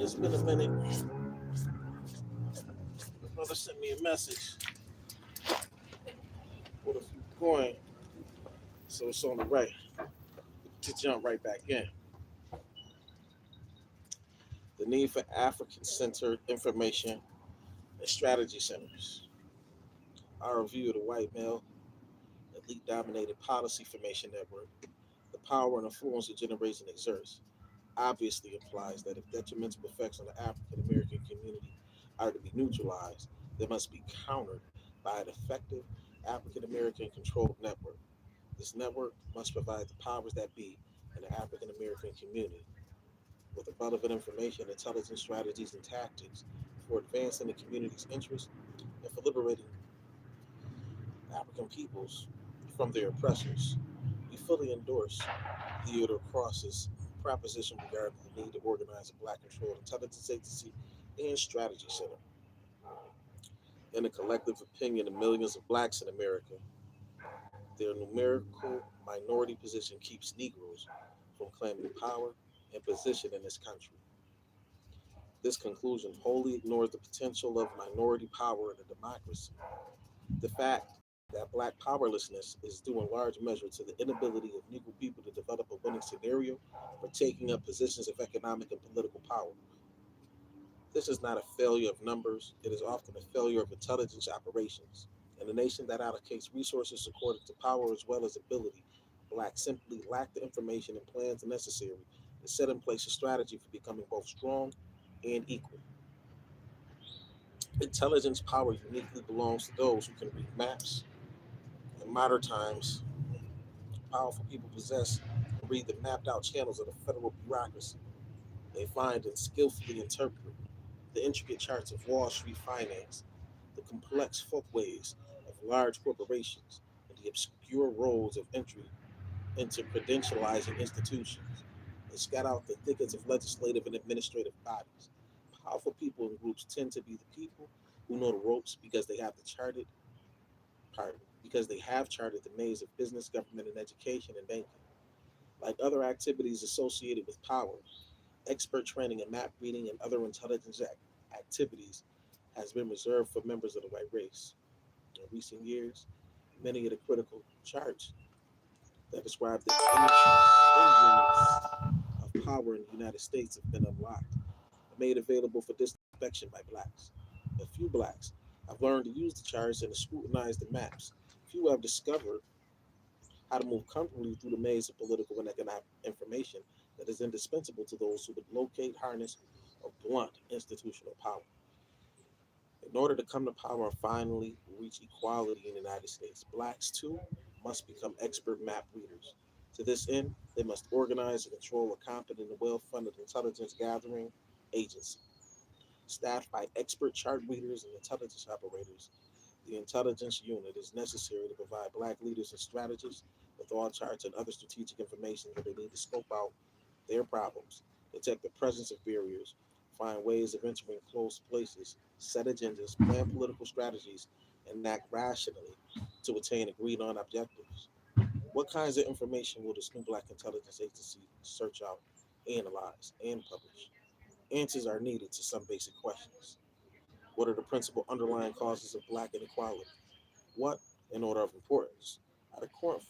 It's been a minute. My brother sent me a message with a few coin, so it's on the right to jump right back in. The need for African-centered information and strategy centers. Our review of the white male elite-dominated policy formation network, the power and influence it generates and exerts, obviously implies that if detrimental effects on the African American community are to be neutralized, they must be countered by an effective African American controlled network. This network must provide the powers that be in the African American community with the relevant information, intelligence, strategies, and tactics for advancing the community's interests and for liberating African peoples from their oppressors. We fully endorse Theodore Cross's proposition regarding the need to organize a black controlled intelligence agency and strategy center. In the collective opinion of millions of blacks in America, their numerical minority position keeps Negroes from claiming power and position in this country. This conclusion wholly ignores the potential of minority power in a democracy. The fact that black powerlessness is due in large measure to the inability of Negro people to develop a winning scenario for taking up positions of economic and political power. This is not a failure of numbers, it is often a failure of intelligence operations. In a nation that allocates resources according to power as well as ability, blacks simply lack the information and plans necessary to set in place a strategy for becoming both strong and equal. Intelligence power uniquely belongs to those who can read maps. In modern times, powerful people possess and read the mapped out channels of the federal bureaucracy. They find and skillfully interpret the intricate charts of Wall Street finance, the complex folkways of large corporations, and the obscure roads of entry into credentializing institutions. They scout out the thickets of legislative and administrative bodies. Powerful people and groups tend to be the people who know the ropes because they have charted the maze of business, government, and education and banking. Like other activities associated with power, expert training in map reading and other intelligence activities has been reserved for members of the white race. In recent years, many of the critical charts that describe the engines of power in the United States have been unlocked and made available for inspection by blacks. A few blacks have learned to use the charts and to scrutinize the maps. Few have discovered how to move comfortably through the maze of political and economic information that is indispensable to those who would locate, harness, or blunt institutional power. In order to come to power and finally reach equality in the United States, blacks too must become expert map readers. To this end, they must organize and control a competent and well funded intelligence gathering agency. Staffed by expert chart readers and intelligence operators, the intelligence unit is necessary to provide black leaders and strategists with all charts and other strategic information that they need to scope out their problems, detect the presence of barriers, find ways of entering closed places, set agendas, plan political strategies, and act rationally to attain agreed on objectives. What kinds of information will this new black intelligence agency search out, analyze, and publish? Answers are needed to some basic questions. What are the principal underlying causes of black inequality? What, in order of importance, are the current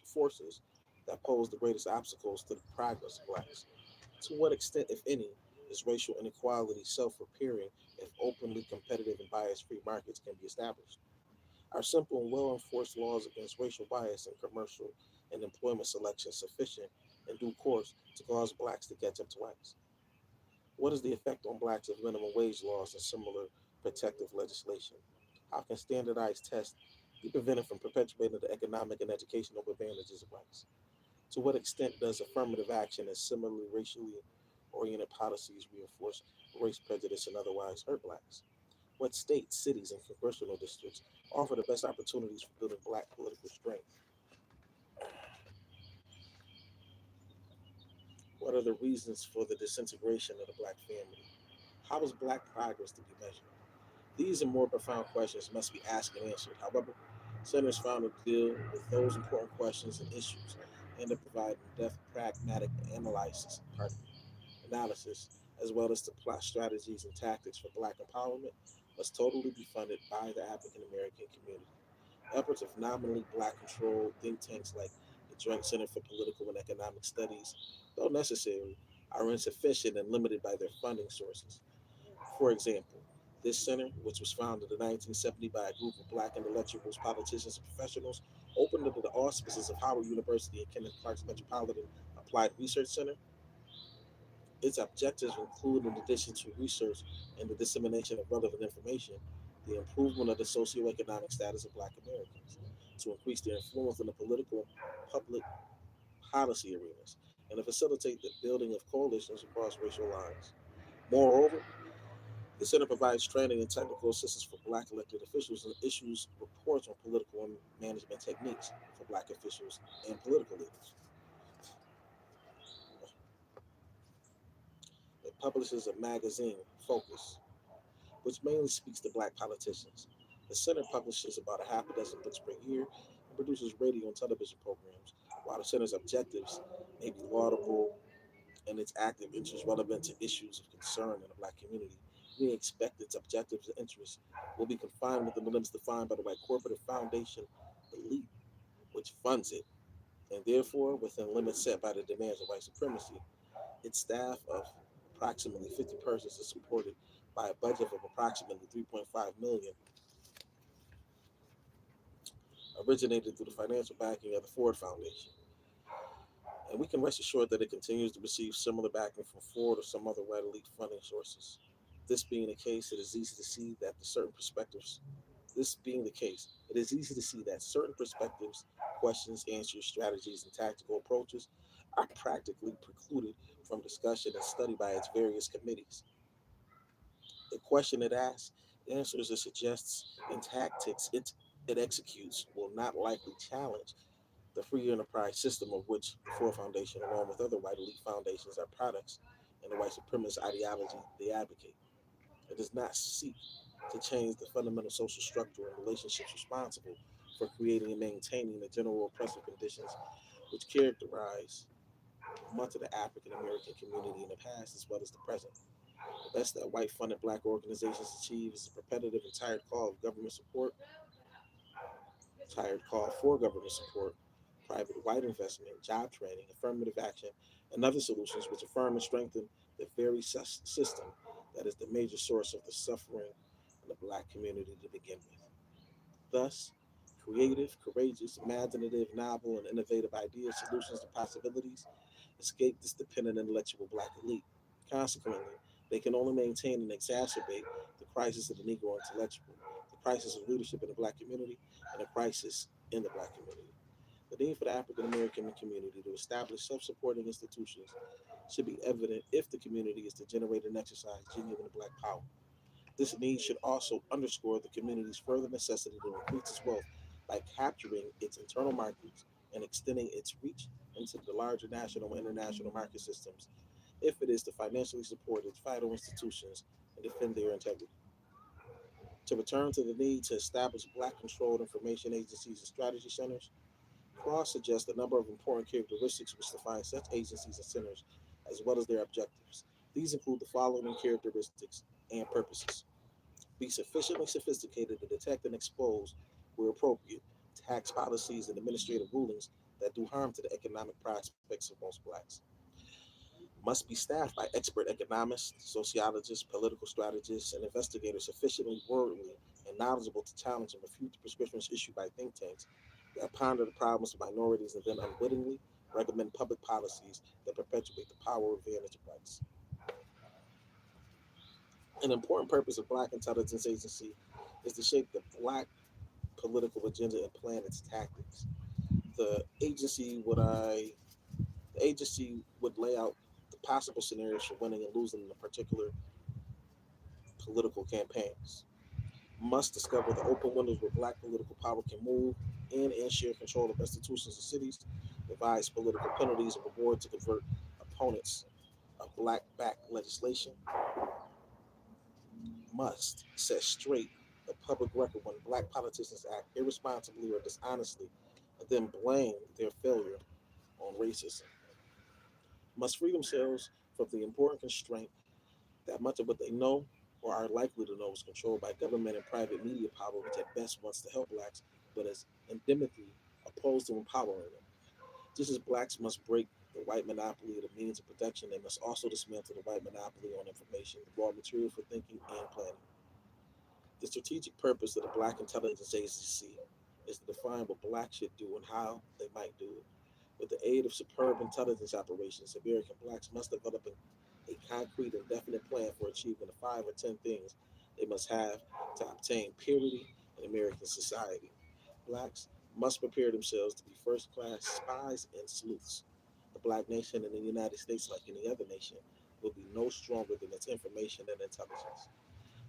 forces that pose the greatest obstacles to the progress of blacks? To what extent, if any, is racial inequality self-repairing if openly competitive and bias-free markets can be established? Are simple and well-enforced laws against racial bias in commercial and employment selection sufficient in due course to cause blacks to catch up to whites? What is the effect on blacks of minimum wage laws and similar protective legislation? How can standardized tests be prevented from perpetuating the economic and educational advantages of whites? To what extent does affirmative action and similarly racially oriented policies reinforce race prejudice and otherwise hurt blacks? What states, cities, and congressional districts offer the best opportunities for building black political strength? What are the reasons for the disintegration of the black family? How is black progress to be measured? These and more profound questions must be asked and answered. However, centers found to deal with those important questions and issues and to provide in-depth pragmatic analysis as well as to plot strategies and tactics for black empowerment, must totally be funded by the African American community. Efforts of nominally black controlled think tanks like the Joint Center for Political and Economic Studies, though necessary, are insufficient and limited by their funding sources. For example, this center, which was founded in 1970 by a group of black intellectuals, politicians, and professionals, opened under the auspices of Howard University and Kenneth Clark's Metropolitan Applied Research Center. Its objectives include, in addition to research and the dissemination of relevant information, the improvement of the socioeconomic status of black Americans, to increase their influence in the political and public policy arenas, and to facilitate the building of coalitions across racial lines. Moreover, the center provides training and technical assistance for black elected officials and issues reports on political and management techniques for black officials and political leaders. It publishes a magazine, Focus, which mainly speaks to black politicians. The center publishes about a half a dozen books per year and produces radio and television programs. While the center's objectives may be laudable and its active interest relevant to issues of concern in the black community, we expect its objectives and interests will be confined within the limits defined by the white corporate foundation elite, which funds it, and therefore within limits set by the demands of white supremacy. Its staff of approximately 50 persons is supported by a budget of approximately 3.5 million, originated through the financial backing of the Ford Foundation. And we can rest assured that it continues to receive similar backing from Ford or some other white elite funding sources. This being the case, it is easy to see that the certain perspectives. This being the case, it is easy to see that certain perspectives, questions, answers, strategies, and tactical approaches are practically precluded from discussion and study by its various committees. The question it asks, answers it suggests, and tactics it executes will not likely challenge the free enterprise system of which the Ford Foundation, along with other white elite foundations, are products, and the white supremacist ideology they advocate. It does not seek to change the fundamental social structure and relationships responsible for creating and maintaining the general oppressive conditions which characterize much of the African American community in the past as well as the present. The best that white funded black organizations achieve is a repetitive and tired call for government support, private white investment, job training, affirmative action, and other solutions which affirm and strengthen the very system that is the major source of the suffering in the black community to begin with. Thus, creative, courageous, imaginative, novel, and innovative ideas, solutions, and possibilities escape this dependent intellectual black elite. Consequently, they can only maintain and exacerbate the crisis of the Negro intellectual, the crisis of leadership in the black community, and the crisis in the black community. The need for the African American community to establish self supporting institutions should be evident if the community is to generate and exercise genuine black power. This need should also underscore the community's further necessity to increase its wealth by capturing its internal markets and extending its reach into the larger national and international market systems if it is to financially support its vital institutions and defend their integrity. To return to the need to establish black controlled information agencies and strategy centers, Cross suggests a number of important characteristics which define such agencies and centers, as well as their objectives. These include the following characteristics and purposes: be sufficiently sophisticated to detect and expose, where appropriate, tax policies and administrative rulings that do harm to the economic prospects of most blacks. Must be staffed by expert economists, sociologists, political strategists, and investigators sufficiently worldly and knowledgeable to challenge and refute the prescriptions issued by think tanks that ponder the problems of minorities and then unwittingly recommend public policies that perpetuate the power advantage of whites. An important purpose of Black Intelligence Agency is to shape the Black political agenda and plan its tactics. The agency would I the agency would lay out the possible scenarios for winning and losing in a particular political campaigns. Must discover the open windows where black political power can move in and share control of institutions and cities, devise political penalties and rewards to convert opponents of black backed legislation, must set straight the public record when black politicians act irresponsibly or dishonestly and then blame their failure on racism, must free themselves from the important constraint That much of what they know or are likely to know is controlled by government and private media power, which at best wants to help blacks, but is endemically opposed to empowering them. Just as blacks must break the white monopoly of the means of production, they must also dismantle the white monopoly on information, the raw material for thinking and planning. The strategic purpose of the Black Intelligence Agency is to define what blacks should do and how they might do it. With the aid of superb intelligence operations, American blacks must develop a concrete and definite plan for achieving the 5 or 10 things they must have to obtain purity in American society. Blacks must prepare themselves to be first class spies and sleuths. The black nation in the United States, like any other nation, will be no stronger than its information and intelligence.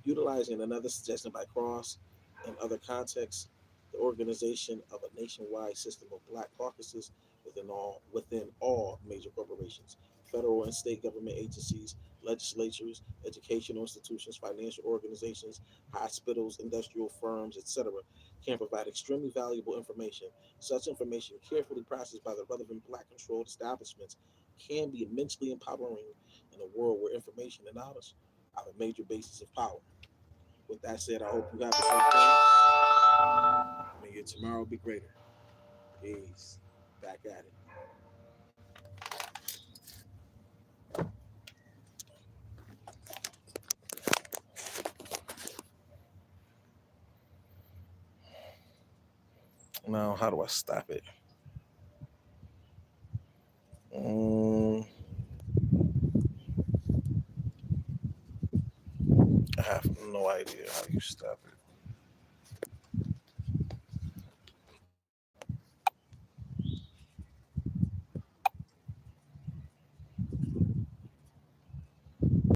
Utilizing another suggestion by Cross in other contexts, the organization of a nationwide system of black caucuses within all major corporations, federal and state government agencies, legislatures, educational institutions, financial organizations, hospitals, industrial firms, etc., can provide extremely valuable information. Such information, carefully processed by the relevant black controlled establishments, can be immensely empowering in a world where information and knowledge are the major basis of power. With that said, I hope you have a great day. May your tomorrow be greater. Peace. Back at it. Now, how do I stop it? Mm, I have no idea how you stop it.